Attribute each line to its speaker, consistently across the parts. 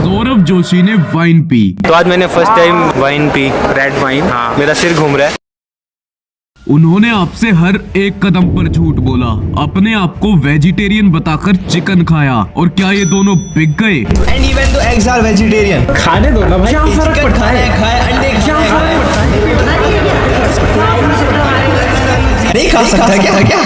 Speaker 1: सौरभ जोशी ने wine P.
Speaker 2: तो आज मैंने first time wine P, red wine. हाँ, मेरा सिर घूम रहा है।
Speaker 1: उन्होंने आपसे हर एक कदम पर झूठ बोला, अपने आप को वेजिटेरियन बताकर चिकन खाया। और क्या ये दोनों बिक गए?
Speaker 3: एंड इवन दो एग्स आर वेजिटेरियन।
Speaker 4: खाने दो ना भाई, क्या फर्क पड़ता है?
Speaker 3: खाए अंडे, क्या फर्क पड़ता है? नहीं खा सकता क्या?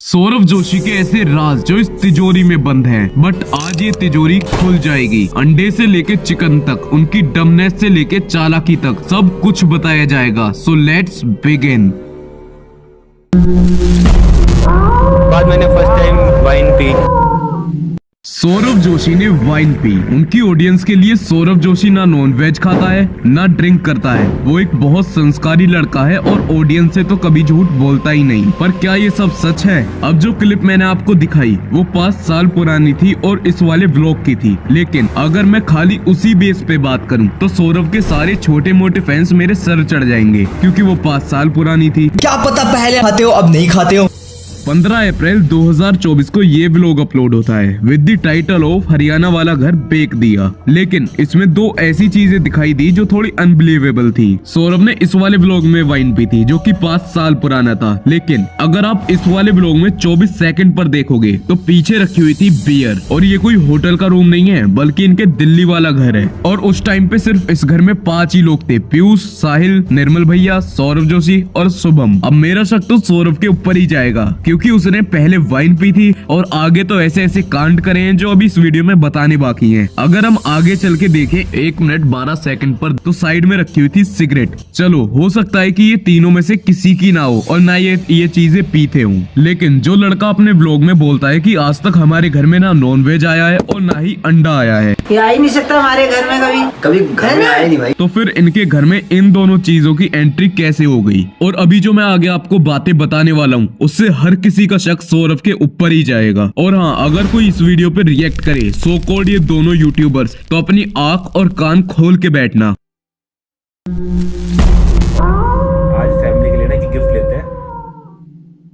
Speaker 1: सौरभ जोशी के ऐसे राज जो इस तिजोरी में बंद हैं, बट आज ये तिजोरी खुल जाएगी। अंडे से लेके चिकन तक, उनकी डमनेस से लेके चालाकी तक सब कुछ बताया जाएगा। So let's begin.
Speaker 2: बाद मैंने first time wine P.
Speaker 1: Saurabh Joshi ने वाइन पी। उनकी ऑडियंस के लिए सौरभ जोशी ना नॉन वेज खाता है ना ड्रिंक करता है। वो एक बहुत संस्कारी लड़का है और ऑडियंस से तो कभी झूठ बोलता ही नहीं। पर क्या ये सब सच है? अब जो क्लिप मैंने आपको दिखाई वो 5 साल पुरानी थी और इस वाले व्लॉग की थी। लेकिन अगर मैं खाली उसी बेस पे बात करूं तो सौरभ के सारे छोटे मोटे फैंस मेरे सर चढ़ जाएंगे, क्योंकि वो 5 साल पुरानी थी।
Speaker 3: क्या पता पहले खाते हो अब नहीं खाते हो।
Speaker 1: 15 अप्रैल 2024 को ये व्लॉग अपलोड होता है with the title of Haryana वाला घर बेच दिया। लेकिन इसमें 2 ऐसी चीजें दिखाई दी जो थोड़ी अनबिलीवेबल थी। सौरभ ने इस वाले व्लॉग में वाइन पी थी जो कि 5 साल पुराना था। लेकिन अगर आप इस वाले व्लॉग में 24 सेकंड पर देखोगे तो पीछे रखी हुई थी बियर। और ये कोई होटल का रूम नहीं है बल्कि इनके दिल्ली वाला घर है। और उस टाइम पे सिर्फ इस घर में 5 ही लोग थे, पीयूष, साहिल, निर्मल भैया, सौरभ जोशी और शुभम। अब मेरा शक तो सौरभ के ऊपर ही जाएगा, क्योंकि उसने पहले वाइन पी थी और आगे तो ऐसे ऐसे कांड करे हैं जो अभी इस वीडियो में बताने बाकी हैं। अगर हम आगे चल के देखें 1 मिनट 12 सेकंड पर, तो साइड में रखी हुई थी सिगरेट। चलो हो सकता है कि ये तीनों में से किसी की ना हो और ना ये चीजें पीते हूँ। लेकिन जो लड़का अपने व्लॉग में बोलता है कि आज तक हमारे घर में ना नॉन वेज आया है और ना ही अंडा आया है,
Speaker 5: ये आ ही नहीं सकता हमारे घर में कभी
Speaker 3: घर में आए नहीं भाई।
Speaker 1: तो फिर इनके घर में इन दोनों चीजों की एंट्री कैसे हो गई? और अभी जो मैं आगे आपको बातें बताने वाला हूँ उससे हर किसी का शक सौरभ के ऊपर ही जाएगा। और हाँ, अगर कोई इस वीडियो पे रिएक्ट करे सो कॉल्ड ये दोनों यूट्यूबर्स, तो अपनी आंख और कान खोल के बैठना।
Speaker 4: आज फैमिली के लिए ना कि गिफ्ट लेते हैं।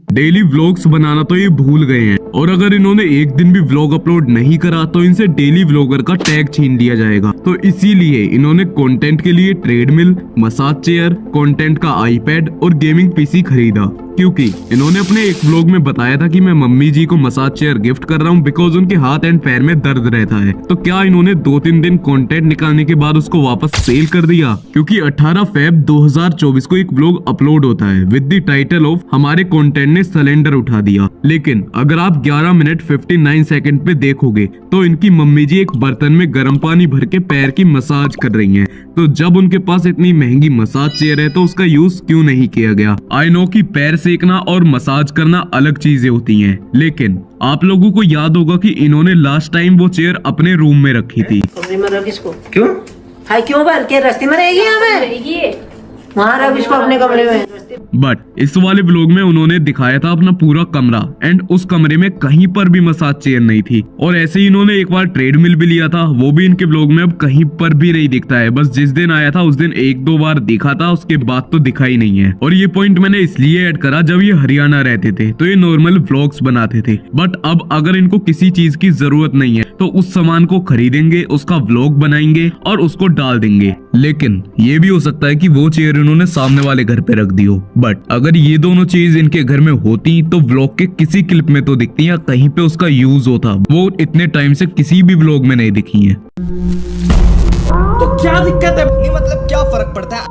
Speaker 1: डेली व्लॉग्स बनाना तो ये भूल गए हैं, और अगर इन्होंने एक दिन भी व्लॉग अपलोड नहीं करा तो इनसे डेली व्लॉगर का टैग छीन लिया जाएगा। तो इसीलिए इन्होंने कंटेंट के लिए ट्रेडमिल, मसाज चेयर, कंटेंट का आईपैड और गेमिंग पीसी खरीदा। क्योंकि इन्होंने अपने एक व्लॉग में बताया था कि मैं मम्मी जी को मसाज चेयर गिफ्ट कर रहा हूँ बिकॉज उनके हाथ एंड पैर में दर्द रहता है। तो क्या इन्होंने 2-3 दिन कंटेंट निकालने के बाद उसको वापस सेल कर दिया? क्योंकि 18 फेब 2024 को एक व्लॉग अपलोड होता है विद द टाइटल ऑफ हमारे कंटेंट ने सिलेंडर उठा दिया। लेकिन अगर आप 11 मिनट 59 सेकंड पे देखोगे तो इनकी मम्मी जी एक बर्तन में गर्म पानी भर के पैर की मसाज कर रही हैं। तो जब उनके पास इतनी महंगी मसाज चेयर है तो उसका यूज क्यों नहीं किया गया? आई नो कि पैर सेकना और मसाज करना अलग चीजें होती हैं, लेकिन आप लोगों को याद होगा कि इन्होंने लास्ट टाइम वो चेयर अपने रूम में रखी थी।
Speaker 5: कमरे में रख इसको।
Speaker 4: क्यों?
Speaker 5: हाय क्यों बल्कि रास्ते में रहेगी हमें, वहाँ रख इसको अपने कमरे में।
Speaker 1: बट इस वाले व्लॉग में उन्होंने दिखाया था अपना पूरा कमरा एंड उस कमरे में कहीं पर भी मसाज चेयर नहीं थी। और ऐसे ही इन्होंने एक बार ट्रेडमिल भी लिया था, वो भी इनके व्लॉग में अब कहीं पर भी नहीं दिखता है। बस जिस दिन आया था उस दिन 1-2 बार दिखा था, उसके बाद तो दिखा ही नहीं है। और ये पॉइंट मैंने इसलिए ऐड करा जब ये हरियाणा रहते थे तो ये नॉर्मल व्लॉग्स बनाते थे। बट अब अगर इनको किसी चीज की जरूरत नहीं है तो उस सामान को खरीदेंगे, उसका व्लॉग बनाएंगे और उसको डाल देंगे। लेकिन ये भी हो सकता है कि वो चेयर इन्होंने सामने वाले घर पे रख दी हो। बट अगर ये दोनों चीज इनके घर में होती तो व्लॉग के किसी क्लिप में तो दिखती या कहीं पे उसका यूज होता। वो इतने टाइम से किसी भी व्लॉग में नहीं दिखी है।
Speaker 4: तो क्या दिक्कत है?
Speaker 3: ये मतलब क्या फर्क पड़ता है?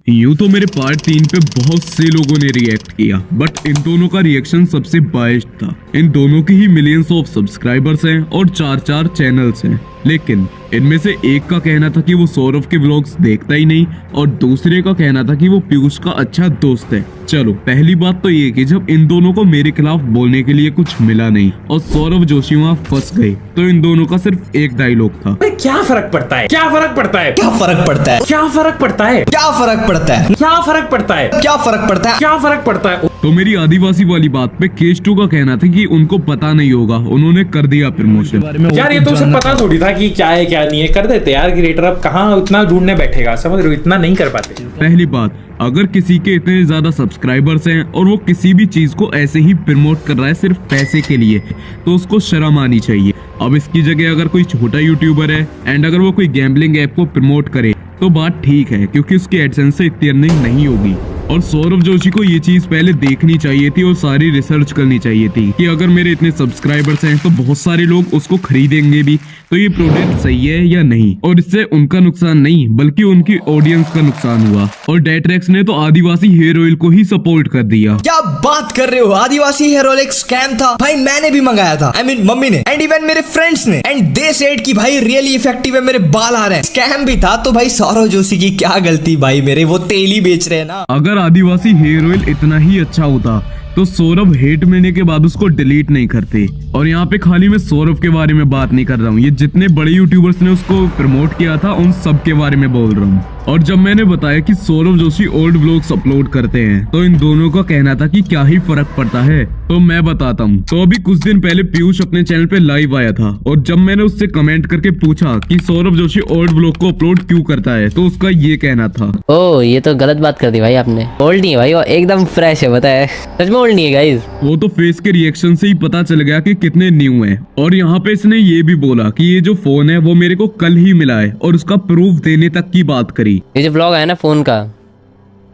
Speaker 1: यूं तो मेरे पार्ट 3 पे बहुत से लोगों ने रिएक्ट किया, बट इन दोनों का रिएक्शन सबसे बायस्ड था। इन दोनों की ही मिलियंस ऑफ सब्सक्राइबर्स हैं और 4 चैनल्स हैं। लेकिन इनमें से एक का कहना था कि वो सौरभ के व्लॉग्स देखता ही नहीं और दूसरे का कहना था कि वो पीयूष का अच्छा दोस्त है। चलो पहली बात तो ये कि जब इन दोनों को मेरे खिलाफ बोलने के लिए कुछ मिला नहीं और सौरभ जोशी वहाँ फंस गए तो इन दोनों का सिर्फ एक डायलॉग था,
Speaker 4: क्या फर्क पड़ता है? क्या फर्क पड़ता है?
Speaker 3: क्या फर्क पड़ता है?
Speaker 4: क्या फर्क पड़ता है?
Speaker 3: क्या फर्क पड़ता है?
Speaker 4: क्या फर्क पड़ता है?
Speaker 3: क्या फर्क पड़ता है?
Speaker 4: क्या फर्क पड़ता है?
Speaker 1: तो मेरी आदिवासी वाली बात पे केस 2 का कहना था कि उनको पता नहीं होगा, उन्होंने कर दिया प्रमोशन।
Speaker 4: यार ये तो उसे पता थोड़ी था कि क्या है क्या नहीं है, कर देते यार क्रिएटर। अब कहाँ इतना ढूंढने बैठेगा, समझ रहे हो? इतना नहीं कर पाते।
Speaker 1: पहली बात, अगर किसी के इतने ज्यादा सब्सक्राइबर्स हैं और वो किसी भी चीज को ऐसे ही प्रमोट कर रहा है सिर्फ पैसे के लिए, तो उसको शर्म आनी चाहिए। अब इसकी जगह अगर कोई छोटा यूट्यूबर है एंड अगर वो कोई गैम्बलिंग ऐप को प्रमोट करे तो बात ठीक है, क्योंकि उसकी एडसेंस से इतनी अर्निंग नहीं होगी। और सौरभ जोशी को ये चीज पहले देखनी चाहिए थी और सारी रिसर्च करनी चाहिए थी कि अगर मेरे इतने सब्सक्राइबर्स हैं तो बहुत सारे लोग उसको खरीदेंगे भी, तो ये प्रोडक्ट सही है या नहीं। और इससे उनका नुकसान नहीं बल्कि उनकी ऑडियंस का नुकसान हुआ। और डेट्रेक्स ने तो आदिवासी हेयर ऑयल को ही सपोर्ट कर दिया।
Speaker 3: क्या बात कर रहे हो, आदिवासी हेयर ऑयल एक स्कैम था भाई, मैंने भी मंगाया था, I mean, मम्मी ने एंड इवन मेरे फ्रेंड्स ने, एंड दे सेड कि भाई रियली इफेक्टिव है, मेरे बाल आ रहे हैं। स्कैम भी था तो भाई सौरभ जोशी की क्या गलती भाई, मेरे वो तेल ही बेच रहे हैं ना।
Speaker 1: अगर आदिवासी हेयर ऑयल इतना ही अच्छा होता तो सौरभ हेट मिलने के बाद उसको डिलीट नहीं करते। और यहाँ पे खाली मैं सौरभ के बारे में बात नहीं कर रहा हूँ, ये जितने बड़े यूट्यूबर्स ने उसको प्रमोट किया था उन सब के बारे में बोल रहा हूँ। और जब मैंने बताया कि Saurabh Joshi old vlogs upload करते हैं तो इन दोनों का कहना था कि क्या ही फर्क पड़ता है, तो मैं बताता हूँ। तो अभी कुछ दिन पहले पीयूष अपने चैनल पे लाइव आया था और जब मैंने उससे कमेंट करके पूछा कि सौरभ जोशी ओल्ड व्लॉग को अपलोड क्यों करता है, तो उसका ये कहना था,
Speaker 6: ओ ये तो गलत बात कर दी भाई आपने, ओल्ड नहीं है भाई, वो एकदम फ्रेश है, बताए सच में ओल्ड नहीं है गाइस।
Speaker 1: वो तो फेस के रिएक्शन से ही पता चल गया कि कितने न्यू हैं। और यहाँ पे इसने ये भी बोला कि ये जो फोन है वो मेरे को कल ही मिला है और उसका प्रूफ देने तक की बात करी।
Speaker 6: ये जो ब्लॉग है ना फोन का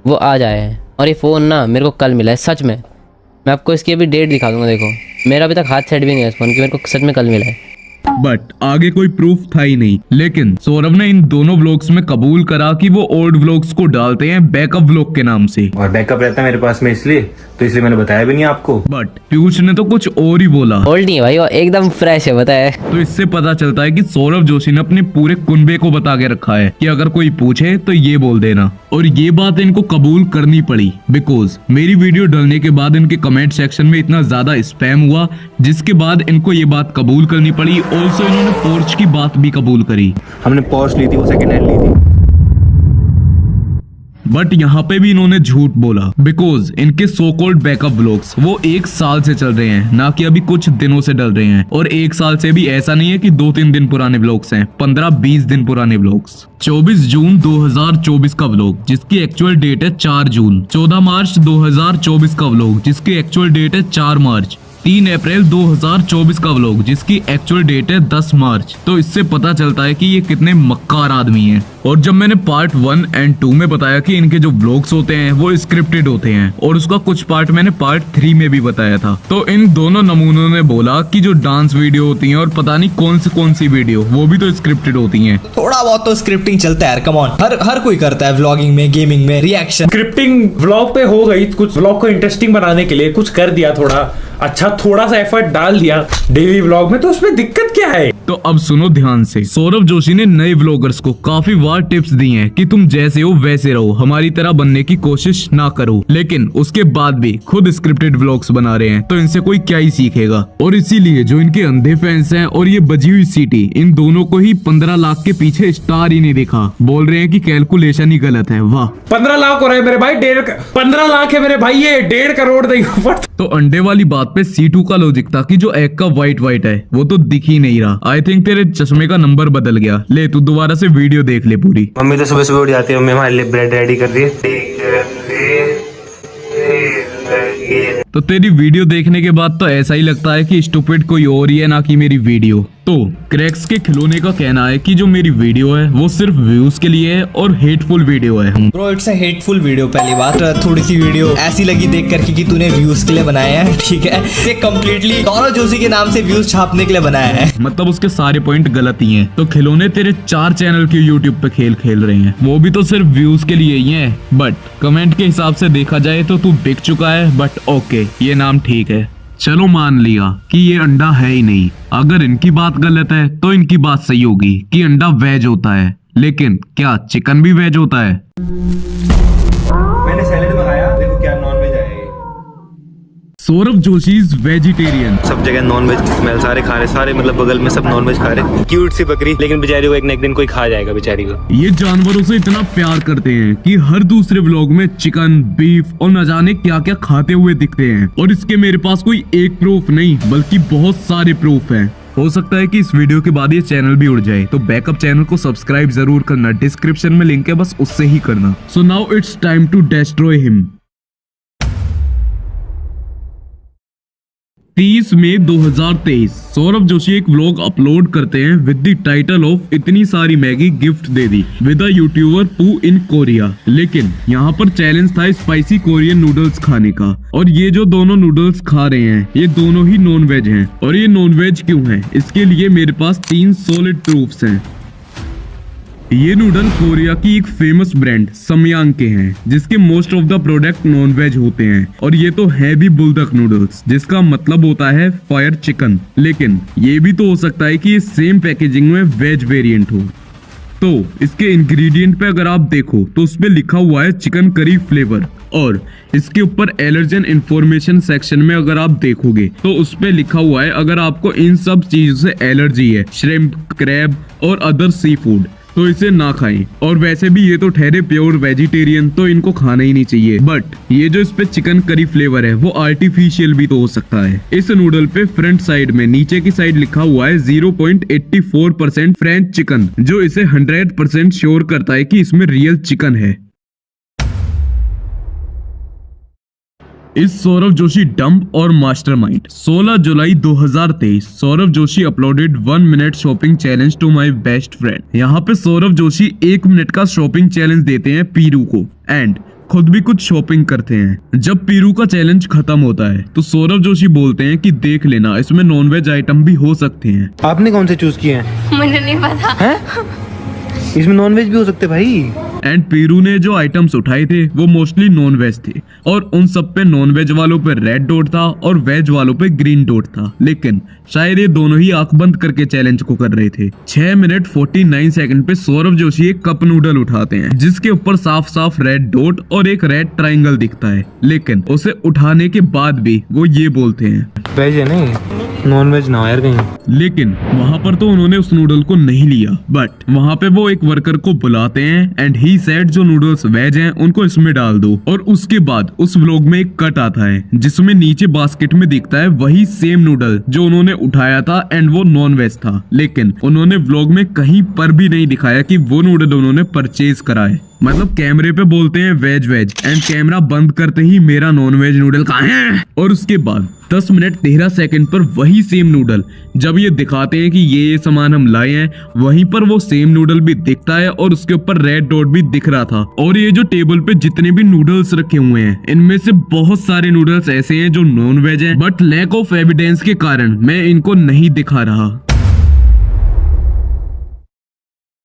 Speaker 6: वो आज आया है और ये फोन ना मेरे को कल मिला है सच में। मैं आपको इसकी अभी डेट दिखा दूंगा, देखो मेरा अभी तक हाथ सेट भी नहीं है इस फोन की, मेरे को सच में कल मिला है।
Speaker 1: बट आगे कोई प्रूफ था ही नहीं। लेकिन सौरभ ने इन दोनों व्लॉग्स में कबूल करा कि वो ओल्ड व्लॉग्स को डालते हैं बैकअप व्लॉग के नाम से।
Speaker 2: और बैकअप रहता है मेरे पास में इसलिए मैंने बताया भी नहीं आपको।
Speaker 1: बट पीयूष ने तो कुछ और ही बोला,
Speaker 6: ओल्ड नहीं है भाई, वो एकदम फ्रेश है, बताए।
Speaker 1: तो इससे पता चलता है कि सौरभ जोशी ने अपने पूरे कुनबे को बता के रखा है कि अगर कोई पूछे तो ये बोल देना। और ये बात इनको कबूल करनी पड़ी बिकॉज मेरी वीडियो डालने के बाद इनके कमेंट सेक्शन में इतना ज्यादा स्पैम हुआ, जिसके बाद इनको ये बात कबूल करनी पड़ी। ऑल्सो इन्होंने पोर्च की बात भी कबूल करी।
Speaker 2: हमने पोर्च ली थी, वो सेकंड हैंड ली थी।
Speaker 1: बट यहाँ पे भी इन्होंने झूठ बोला बिकॉज इनके सो कॉल्ड बैकअप व्लॉग्स वो 1 साल से चल रहे हैं, ना कि अभी कुछ दिनों से डल रहे हैं। और 1 साल से भी ऐसा नहीं है कि 2-3 दिन पुराने व्लॉग्स हैं, 15-20 दिन पुराने व्लॉग्स। 24 जून 2024 का व्लॉग जिसकी एक्चुअल डेट है 4 जून, 14 मार्च 2024 का व्लॉग जिसकी एक्चुअल डेट है 4 मार्च, 3 अप्रैल 2024 का व्लॉग जिसकी एक्चुअल डेट है 10 मार्च। तो इससे पता चलता है कि ये कितने मक्कार आदमी हैं। और जब मैंने पार्ट 1 एंड 2 में बताया कि इनके जो व्लॉग्स होते हैं वो स्क्रिप्टेड होते हैं और उसका कुछ पार्ट मैंने पार्ट 3 में भी बताया था, तो इन दोनों नमूनों ने बोला कि जो डांस वीडियो होती हैं और पता नहीं कौन सी वीडियो वो भी तो स्क्रिप्टेड होती हैं।
Speaker 3: थोड़ा बहुत तो स्क्रिप्टिंग चलता है यार, कम ऑन, हर कोई करता है व्लॉगिंग में, गेमिंग में, रिएक्शन।
Speaker 4: स्क्रिप्टिंग व्लॉग पे हो गई, कुछ व्लॉग को इंटरेस्टिंग बनाने के लिए कुछ कर दिया, थोड़ा सा एफर्ट डाल दिया डेली व्लॉग में, तो उसमें दिक्कत क्या है।
Speaker 1: तो अब सुनो ध्यान से, सौरभ जोशी ने नए व्लॉगर्स को काफी बार टिप्स दी हैं कि तुम जैसे हो वैसे रहो, हमारी तरह बनने की कोशिश ना करो। लेकिन उसके बाद भी खुद स्क्रिप्टेड व्लॉग्स बना रहे हैं, तो इनसे कोई क्या ही सीखेगा। और इसीलिए जो इनके अंधे फैंस हैं और ये बजी हुई सीटी, इन दोनों को ही 15 लाख के पीछे स्टार ही नहीं दिखा, बोल रहे हैं कि कैलकुलेशन ही गलत है। वाह,
Speaker 4: 15 लाख हो रहे मेरे भाई, 15 लाख है मेरे भाई, ये 1.5 करोड़ देगा।
Speaker 1: तो अंडे वाली बात पे C2 का लॉजिक था कि जो एग का व्हाइट है वो तो दिख ही नहीं रहा। आई थिंक तेरे चश्मे का नंबर बदल गया। ले तू दोबारा से वीडियो देख ले पूरी।
Speaker 2: मम्मी तो सुबह सुबह उठ जाती है, मम्मी हमारे लिए ब्रेड रेडी कर दी
Speaker 1: तो तेरी वीडियो देखने के बाद तो ऐसा ही लगता है कि स्टूपिड कोई और ही है, ना कि मेरी वीडियो। तो क्रैक्स के खिलौने का कहना है कि जो मेरी वीडियो है वो सिर्फ व्यूज के लिए है और हेटफुल वीडियो है।
Speaker 3: Bro it's a hateful video. पहली बात, थोड़ी सी वीडियो ऐसी लगी देख करके कि तूने व्यूज के लिए बनाया है, ठीक है, ये कम्प्लीटली सौरभ जोशी के नाम से व्यूज छापने के लिए बनाया है,
Speaker 1: मतलब उसके सारे पॉइंट गलत ही हैं। तो खिलौने तेरे 4 चैनल के यूट्यूब पे खेल रहे हैं, वो भी तो सिर्फ व्यूज के लिए ही है। बट कमेंट के हिसाब से देखा जाए तो तू बिक चुका है। बट ओके, ये नाम ठीक है, चलो मान लिया कि ये अंडा है ही नहीं। अगर इनकी बात गलत है तो इनकी बात सही होगी कि अंडा वेज होता है, लेकिन क्या चिकन भी वेज होता है?
Speaker 2: मैंने सैलेड मंगाया, देखो क्या नॉन वेज है।
Speaker 1: Saurabh Joshi is vegetarian.
Speaker 2: सब जगह नॉन वेज की स्मेल, सारे खा रहे, सारे मतलब बगल में सब नॉन वेज खा रहे। क्यूट सी बकरी, लेकिन बेचारी को एक न एक दिन कोई खा जाएगा बेचारी को।
Speaker 1: ये जानवरों से इतना प्यार करते हैं कि हर दूसरे व्लॉग में चिकन, बीफ और न जाने क्या क्या खाते हुए दिखते हैं। और इसके मेरे पास कोई एक प्रूफ नहीं बल्कि बहुत सारे प्रूफ हैं। हो सकता है कि इस वीडियो के बाद ये चैनल भी उड़ जाए, तो बैकअप चैनल को सब्सक्राइब जरूर करना, डिस्क्रिप्शन में लिंक है, बस उससे ही करना। So now it's time to destroy him. 30 मई 2023 सौरभ जोशी एक व्लॉग अपलोड करते हैं विद द टाइटल ऑफ इतनी सारी Maggi gift they the with a YouTuber पू इन कोरिया। लेकिन यहाँ पर चैलेंज था स्पाइसी कोरियन नूडल्स खाने का, और ये जो दोनों नूडल्स खा रहे हैं ये दोनों ही नॉन वेज हैं। और ये नॉन वेज क्यों है, इसके लिए मेरे पास 3 सॉलिड प्रूफ्स हैं। ये नूडल कोरिया की एक फेमस ब्रांड समयांग के हैं, जिसके most of the product non veg होते हैं। और ये तो है भी बुलडक नूडल्स, जिसका मतलब होता है फायर चिकन। लेकिन ये भी तो हो सकता है कि ये सेम पैकेजिंग में वेज वेरिएंट हो। तो इसके इंग्रेडिएंट पे अगर आप देखो तो उस पे लिखा हुआ है चिकन करी फ्लेवर, और इसके ऊपर एलर्जन इंफॉर्मेशन सेक्शन में अगर आप देखोगे तो उस पे लिखा हुआ है अगर आपको इन सब चीजों से एलर्जी है, श्रिम्प, क्रैब और अदर सी फूड, तो इसे ना खाएं। और वैसे भी ये तो ठहरे प्योर वेजिटेरियन, तो इनको खाना ही नहीं चाहिए। बट ये जो इस पे चिकन करी फ्लेवर है वो आर्टिफिशियल भी तो हो सकता है। इस नूडल पे फ्रंट साइड में नीचे की साइड लिखा हुआ है 0.84% फ्रेंच चिकन, जो इसे 100% श्योर करता है कि इसमें रियल चिकन है। इस सौरभ जोशी डंप और मास्टरमाइंड। 16 जुलाई 2023 Saurabh Joshi uploaded 1 minute shopping challenge to my best friend. यहाँ पे सौरभ जोशी 1 मिनट का शॉपिंग चैलेंज देते हैं पीरू को, एंड खुद भी कुछ शॉपिंग करते हैं। जब पीरू का चैलेंज खत्म होता है तो सौरभ जोशी बोलते हैं कि देख लेना, इसमें नॉनवेज आइटम भी हो सकते हैं।
Speaker 2: आपने कौन से चूज किए हैं?
Speaker 7: मुझे नहीं पता
Speaker 2: है? इसमें नॉनवेज भी हो सकते भाई।
Speaker 1: एंड पीरू ने जो आइटम्स उठाए थे वो मोस्टली नॉन वेज थे, और उन सब पे नॉन वेज वालों पे रेड डॉट था और वेज वालों पे ग्रीन डॉट था। लेकिन शायद ये दोनों ही आंख बंद करके चैलेंज को कर रहे थे। 6 मिनट 49 सेकंड पे सौरभ जोशी एक कप नूडल उठाते हैं जिसके ऊपर साफ साफ रेड डॉट और एक रेड ट्राइंगल दिखता है। लेकिन उसे उठाने के बाद भी वो ये बोलते हैं
Speaker 2: वेज है नहीं, नॉन वेज ना हो यार कहीं।
Speaker 1: लेकिन वहाँ पर तो उन्होंने उस नूडल को नहीं लिया, बट वहाँ पे वो एक वर्कर को बुलाते हैं एंड ही सेड जो नूडल्स वेज हैं उनको इसमें डाल दो। और उसके बाद उस व्लॉग में एक कट आता है जिसमें नीचे बास्केट में दिखता है वही सेम नूडल जो उन्होंने उठाया था, एंड वो नॉन वेज था। लेकिन उन्होंने व्लॉग में कहीं पर भी नहीं दिखाया कि वो नूडल उन्होंने परचेज करा है। मतलब कैमरे पे बोलते हैं वेज वेज, एंड कैमरा बंद करते ही मेरा नॉन वेज नूडल कहाँ है। और उसके बाद 10 मिनट 13 सेकंड पर वही सेम नूडल जब ये दिखाते हैं कि ये सामान हम लाए हैं, वहीं पर वो सेम नूडल भी दिखता है और उसके ऊपर रेड डॉट भी दिख रहा था। और ये जो टेबल पे जितने भी नूडल्स रखे हुए हैं इनमें से बहुत सारे नूडल्स ऐसे हैं जो नॉन वेज हैं, बट लैक ऑफ एविडेंस के कारण मैं इनको नहीं दिखा रहा।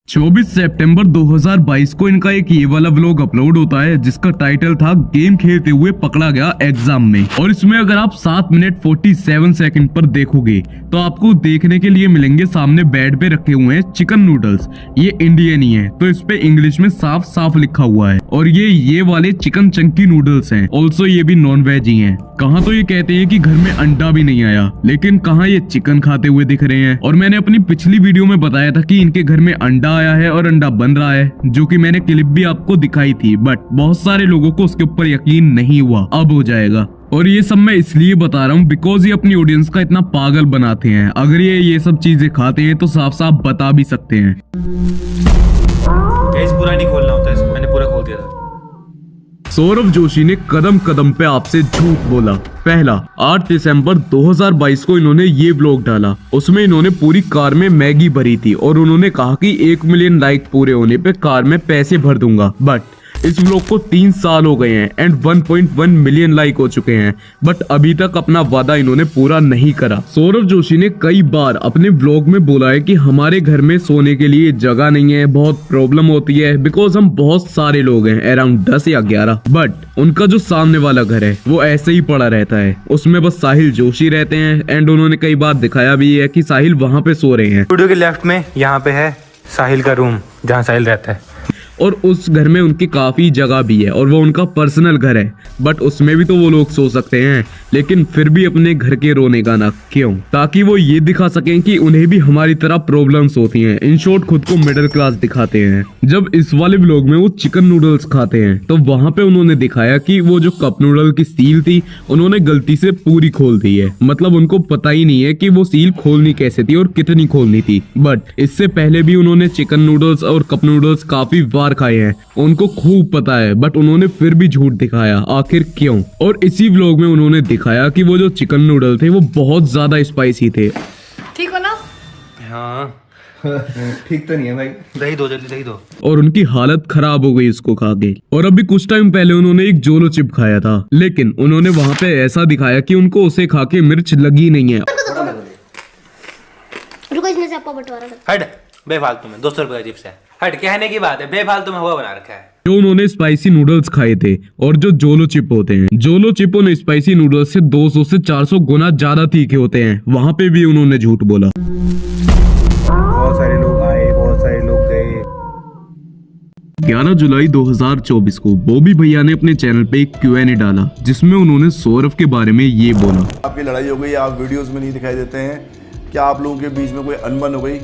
Speaker 1: 24 सितंबर 2022 को इनका एक ये वाला व्लॉग अपलोड होता है जिसका टाइटल था गेम खेलते हुए पकड़ा गया एग्जाम में। और इसमें अगर आप 7 मिनट 47 सेकंड पर देखोगे तो आपको देखने के लिए मिलेंगे सामने बेड पे रखे हुए हैं चिकन नूडल्स। ये इंडियन ही है तो इस पे इंग्लिश में साफ साफ लिखा हुआ है, और ये वाले चिकन चंकी नूडल्स हैं। ऑल्सो ये भी नॉन वेज ही हैं। कहाँ तो ये कहते हैं कि घर में अंडा भी नहीं आया, लेकिन कहाँ ये चिकन खाते हुए दिख रहे हैं। और मैंने अपनी पिछली वीडियो में बताया था कि इनके घर में अंडा आया है और अंडा बन रहा है, जो कि मैंने क्लिप भी आपको दिखाई थी, बट बहुत सारे लोगों को उसके ऊपर यकीन नहीं हुआ। अब हो जाएगा। और ये सब मैं इसलिए बता रहा हूँ बिकॉज ये अपनी ऑडियंस का इतना पागल बनाते हैं। अगर ये सब चीजें खाते हैं तो साफ साफ बता भी सकते हैं।
Speaker 2: पूरा नहीं खोलना होता इसको, मैंने पूरा खोल दिया था।
Speaker 1: सौरभ जोशी ने कदम कदम पे आपसे झूठ बोला। पहला, 8 दिसंबर 2022 को इन्होंने ये व्लॉग डाला। उसमें इन्होंने पूरी कार में मैगी भरी थी और उन्होंने कहा कि 1 मिलियन लाइक पूरे होने पे कार में पैसे भर दूंगा। बट इस व्लॉग को 3 साल हो गए हैं एंड 1.1 मिलियन लाइक हो चुके हैं, बट अभी तक अपना वादा इन्होंने पूरा नहीं करा। सौरभ जोशी ने कई बार अपने व्लॉग में बोला है कि हमारे घर में सोने के लिए जगह नहीं है, बहुत प्रॉब्लम होती है बिकॉज हम बहुत सारे लोग हैं, अराउंड 10 या 11। बट उनका जो सामने वाला घर है वो ऐसे ही पड़ा रहता है, उसमें बस साहिल जोशी रहते हैं। एंड उन्होंने कई बार दिखाया भी है कि साहिल वहाँ पे सो रहे हैं।
Speaker 2: वीडियो के लेफ्ट में यहाँ पे है साहिल का रूम जहाँ साहिल रहता है।
Speaker 1: और उस घर में उनकी काफी जगह भी है और वो उनका पर्सनल घर है, बट उसमें भी तो वो लोग सो सकते हैं, लेकिन फिर भी अपने घर के रोने का ना क्यों? ताकि वो ये दिखा सकें कि उन्हें भी हमारी तरह प्रॉब्लम्स होती हैं। इन शॉर्ट खुद को मिडिल क्लास दिखाते हैं। जब इस वाले व्लॉग में वो चिकन नूडल्स खाते हैं तो वहाँ पे उन्होंने दिखाया कि वो जो कप नूडल की सील थी उन्होंने गलती से पूरी खोल दी है। मतलब उनको पता ही नहीं है कि वो सील खोलनी कैसे थी और कितनी खोलनी थी। बट इससे पहले भी उन्होंने चिकन नूडल्स और कप नूडल्स काफी बार खाए हैं, उनको खूब पता है, बट उन्होंने फिर भी झूठ दिखाया। आखिर क्यों? और इसी व्लॉग में उन्होंने दिखाया कि वो जो चिकन नूडल थे वो बहुत ज्यादा स्पाइसी थे।
Speaker 7: ठीक हो ना?
Speaker 2: हाँ
Speaker 3: ठीक तो नहीं है भाई।
Speaker 2: दही दो, जल्दी दही दो।
Speaker 1: और उनकी हालत खराब हो गई इसको खा के। और अभी कुछ टाइम पहले उन्होंने एक जोलो चिप खाया था, लेकिन उन्होंने वहाँ पे ऐसा दिखाया कि उनको उसे खा के मिर्च लगी नहीं है।
Speaker 8: रुको, इसमें से आपका बंटवारा कर।
Speaker 2: हट, बेफालतू में 200 रुपए का चिप्स है। हट, कहने की बात है, बेफालतू में हुआ बना रखा है।
Speaker 1: जो उन्होंने स्पाइसी नूडल्स खाए थे और जो जोलो चिप होते हैं, जोलो चिप उन स्पाइसी नूडल्स से 200 से 400 गुना ज्यादा तीखे होते हैं। वहाँ पे भी उन्होंने झूठ बोला।
Speaker 2: बहुत सारे लोग आए, बहुत सारे लोग गए।
Speaker 1: 11 जुलाई 2024 को बॉबी भैया ने अपने चैनल पे एक Q&A डाला, जिसमें उन्होंने सौरभ के बारे में ये बोला।
Speaker 9: आपकी लड़ाई हो गई, आप वीडियोस में नहीं दिखाई देते हैं, क्या आप लोगों के बीच में कोई अनबन हो गई?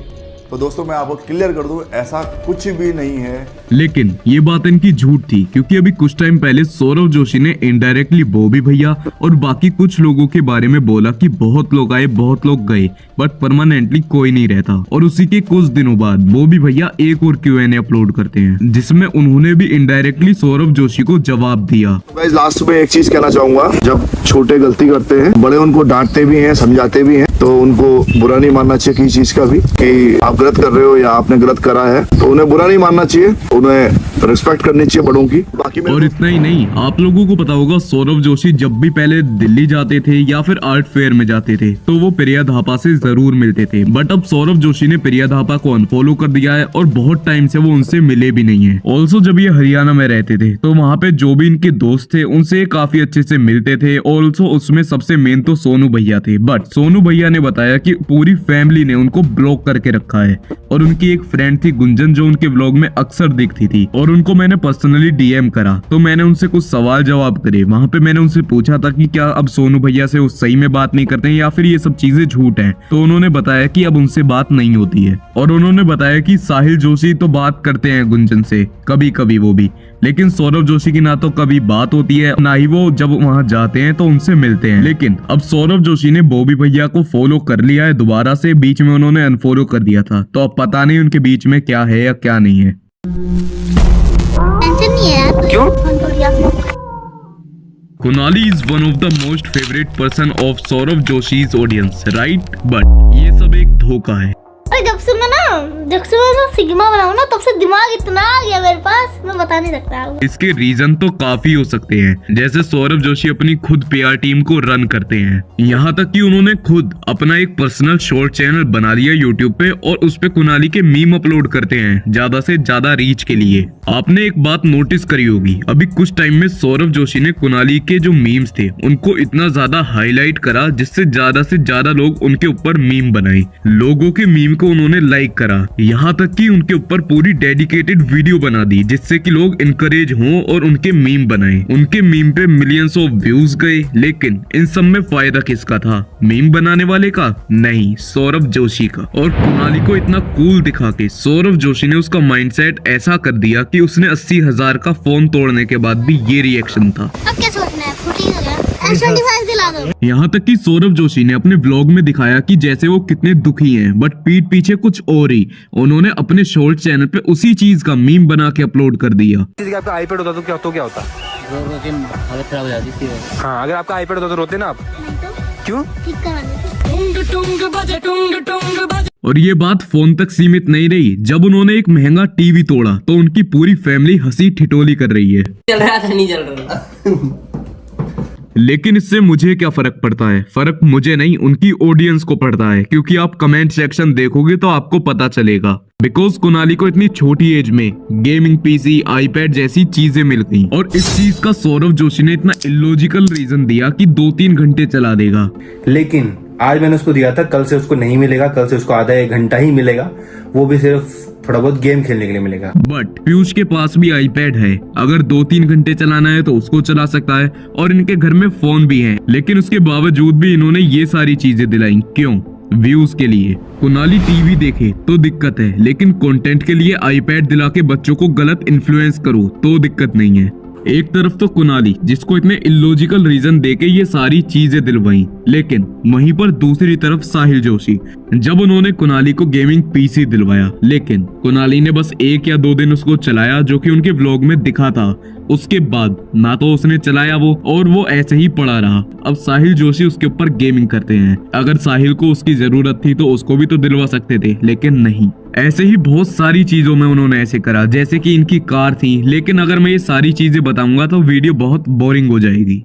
Speaker 9: तो दोस्तों मैं आपको क्लियर कर दूं, ऐसा कुछ भी नहीं है।
Speaker 1: लेकिन ये बात इनकी झूठ थी, क्योंकि अभी कुछ टाइम पहले सौरभ जोशी ने इनडायरेक्टली बॉबी भैया और बाकी कुछ लोगों के बारे में बोला कि बहुत लोग आए, बहुत लोग गए, बट परमानेंटली कोई नहीं रहता। और उसी के कुछ दिनों बाद बॉबी भैया एक और Q&A अपलोड करते हैं, जिसमें उन्होंने भी इनडायरेक्टली सौरभ जोशी को जवाब दिया।
Speaker 9: गाइस लास्ट में एक चीज कहना चाहूंगा, जब छोटे गलती करते हैं, बड़े उनको डांटते भी हैं, समझाते भी हैं, तो उनको बुरा नहीं मानना चाहिए किसी चीज का भी, कि आप गलत कर रहे हो या आपने गलत करा है, तो उन्हें बुरा नहीं मानना चाहिए, उन्हें रिस्पेक्ट करनी चाहिए बड़ों की। बाकी
Speaker 1: और इतना ही नहीं, आप लोगों को पता होगा सौरभ जोशी जब भी पहले दिल्ली जाते थे या फिर आर्ट फेयर में जाते थे तो वो प्रिया धापा से जरूर मिलते थे। बट अब सौरभ जोशी ने प्रिया धापा को अनफॉलो कर दिया है और बहुत टाइम से वो उनसे मिले भी नहीं है। ऑल्सो जब ये हरियाणा में रहते थे तो वहाँ पे जो भी इनके दोस्त थे उनसे काफी अच्छे से मिलते थे। ऑल्सो उसमें सबसे मेन तो सोनू भैया थे, बट सोनू भैया ने बताया कि पूरी फैमिली ने उनको ब्लॉक करके रखा है। और उनकी एक फ्रेंड थी गुंजन, जो उनके व्लॉग में अक्सर दिखती थी, और उनको मैंने पर्सनली DM करा तो मैंने उनसे कुछ सवाल जवाब करे। वहाँ पे मैंने उनसे पूछा था कि क्या अब सोनू भैया से वो सही में बात नहीं करते हैं या फिर ये सब चीजें झूठ हैं। तो उन्होंने बताया कि अब उनसे बात नहीं होती है। और उन्होंने बताया कि साहिल जोशी तो बात करते हैं गुंजन से कभी कभी वो भी, लेकिन सौरभ जोशी की ना तो कभी बात होती है, ना ही वो जब वहाँ जाते हैं तो उनसे मिलते हैं। लेकिन अब सौरभ जोशी ने बॉबी भैया को फॉलो कर लिया है दोबारा से, बीच में उन्होंने अनफॉलो कर दिया था, तो अब पता नहीं उनके बीच में क्या है या क्या नहीं है।
Speaker 8: टेंशन नहीं है यार।
Speaker 2: क्यों?
Speaker 1: Kunali is one of the most favourite person of Saurabh Joshi's audience, right? But ये सब एक धोखा है।
Speaker 8: अरे जब से मैं सिग्मा बनाऊं ना, तब से दिमाग इतना आ गया मेरे पास, मैं बता नहीं सकता आपको।
Speaker 1: इसके रीजन तो काफी हो सकते हैं, जैसे सौरभ जोशी अपनी खुद PR टीम को रन करते हैं, यहाँ तक कि उन्होंने खुद अपना एक पर्सनल शॉर्ट चैनल बना लिया YouTube पे और उस पे कुनाली के मीम अपलोड करते हैं ज्यादा से ज्यादा रीच के लिए। आपने एक बात नोटिस करी होगी, अभी कुछ टाइम में सौरभ जोशी ने कुनाली के जो मीम्स थे उनको इतना ज्यादा हाईलाइट करा जिससे ज्यादा से ज्यादा लोग उनके ऊपर मीम बनाए। लोगों के मीम को उन्होंने लाइक करा, यहाँ तक कि उनके ऊपर पूरी डेडिकेटेड वीडियो बना दी जिससे कि लोग इनकरेज हों और उनके मीम बनाएं। उनके मीम पे मिलियंस ऑफ व्यूज गए, लेकिन इन सब में फायदा किसका था? मीम बनाने वाले का? नहीं, सौरभ जोशी का। और कुनाली को इतना कूल दिखा के सौरभ जोशी ने उसका माइंडसेट ऐसा कर दिया कि उसने 80,000 का फोन तोड़ने के बाद भी ये रिएक्शन था।
Speaker 8: अब क्या सोचना है, फुटी हो गया, S25 दिला दो।
Speaker 1: यहाँ तक कि सौरभ जोशी ने अपने व्लॉग में दिखाया कि जैसे वो कितने दुखी हैं, बट पीठ पीछे कुछ और ही। उन्होंने अपने शॉर्ट चैनल पे उसी चीज का मीम बना के अपलोड कर दिया।
Speaker 2: आपका आईपैड होता तो क्या होता?
Speaker 6: हालत खराब हो जाती थी।
Speaker 2: हाँ, अगर आपका आईपैड होता तो रोते ना आप? क्यों?
Speaker 8: ठीक करा देते।
Speaker 1: और ये बात फोन तक सीमित नहीं रही, जब उन्होंने एक महंगा टीवी तोड़ा तो उनकी पूरी फैमिली हंसी ठिठोली कर रही है।
Speaker 6: चल रहा था, नहीं चल रहा।
Speaker 1: लेकिन इससे मुझे क्या फर्क पड़ता है? फर्क मुझे नहीं, उनकी ऑडियंस को पड़ता है, क्योंकि आप कमेंट सेक्शन देखोगे तो आपको पता चलेगा। बिकॉज कुनाली को इतनी छोटी एज में गेमिंग PC, iPad जैसी चीजें मिल गई, और इस चीज का सौरभ जोशी ने इतना इलॉजिकल रीजन दिया कि 2-3 घंटे चला देगा।
Speaker 2: लेकिन आज मैंने उसको दिया था, कल से उसको नहीं मिलेगा, कल से उसको आधा 1 घंटा ही मिलेगा, वो भी सिर्फ थोड़ा बहुत गेम खेलने के लिए मिलेगा।
Speaker 1: बट पीयूष के पास भी आईपैड है, अगर 2-3 घंटे चलाना है तो उसको चला सकता है, और इनके घर में फोन भी है। लेकिन उसके बावजूद भी इन्होंने ये सारी चीजें दिलाई, क्यों? व्यूज के लिए। कुनाली टीवी देखे तो दिक्कत है, लेकिन कंटेंट के लिए आईपैड दिला के बच्चों को गलत इन्फ्लुएंस करो तो दिक्कत नहीं है। एक तरफ तो कुनाली जिसको इतने इलॉजिकल रीजन देके ये सारी चीजें दिलवाई, लेकिन वहीं पर दूसरी तरफ साहिल जोशी, जब उन्होंने कुनाली को गेमिंग पीसी दिलवाया, लेकिन कुनाली ने बस 1 या 2 दिन उसको चलाया, जो कि उनके व्लॉग में दिखा था। उसके बाद ना तो उसने चलाया और वो ऐसे ही पड़ा रहा। अब साहिल जोशी उसके ऊपर गेमिंग करते हैं। अगर साहिल को उसकी जरूरत थी तो उसको भी तो दिलवा सकते थे, लेकिन नहीं। ऐसे ही बहुत सारी चीजों में उन्होंने ऐसे करा, जैसे कि इनकी कार थी। लेकिन अगर मैं ये सारी चीजें बताऊंगा तो वीडियो बहुत बोरिंग हो जाएगी।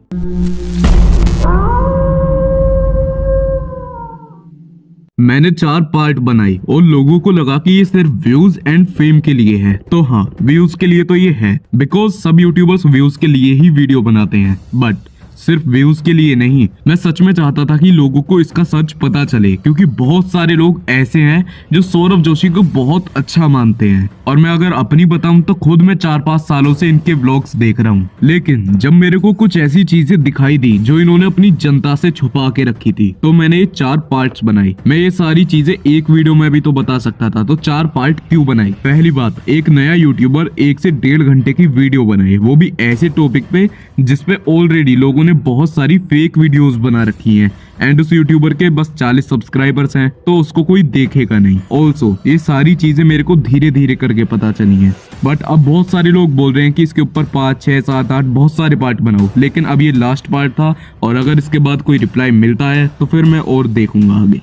Speaker 1: मैंने 4 पार्ट बनाई और लोगों को लगा कि ये सिर्फ व्यूज एंड फेम के लिए है। तो हाँ, व्यूज के लिए तो ये है, बिकॉज सब यूट्यूबर्स व्यूज के लिए ही वीडियो बनाते हैं, बट सिर्फ व्यूज के लिए नहीं। मैं सच में चाहता था कि लोगों को इसका सच पता चले, क्योंकि बहुत सारे लोग ऐसे हैं जो सौरभ जोशी को बहुत अच्छा मानते हैं। और मैं अगर अपनी बताऊं तो खुद मैं 4-5 सालों से इनके व्लॉग्स देख रहा हूं, लेकिन जब मेरे को कुछ ऐसी चीजें दिखाई दी जो इन्होंने अपनी जनता से छुपा के रखी थी, तो मैंने ये 4 पार्ट्स बनाई। मैं ये सारी चीजें एक वीडियो में भी तो बता सकता था, तो 4 पार्ट क्यों बनाई? पहली बात, एक नया यूट्यूबर 1 से 1.5 घंटे की वीडियो बनाए, वो भी ऐसे टॉपिक पे जिसपे ऑलरेडी लोगों ने बहुत सारी फेक वीडियोस बना रखी हैं, एंड उस यूट्यूबर के बस 40 सब्सक्राइबर्स हैं, तो उसको कोई देखेगा नहीं। ऑल्सो ये सारी चीजें मेरे को धीरे धीरे करके पता चली हैं, बट अब बहुत सारे लोग बोल रहे हैं कि इसके ऊपर 5, 6, 7, 8 बहुत सारे पार्ट बनाओ। लेकिन अब ये लास्ट पार्ट था, और अगर इसके बाद कोई रिप्लाई मिलता है तो फिर मैं और देखूंगा आगे।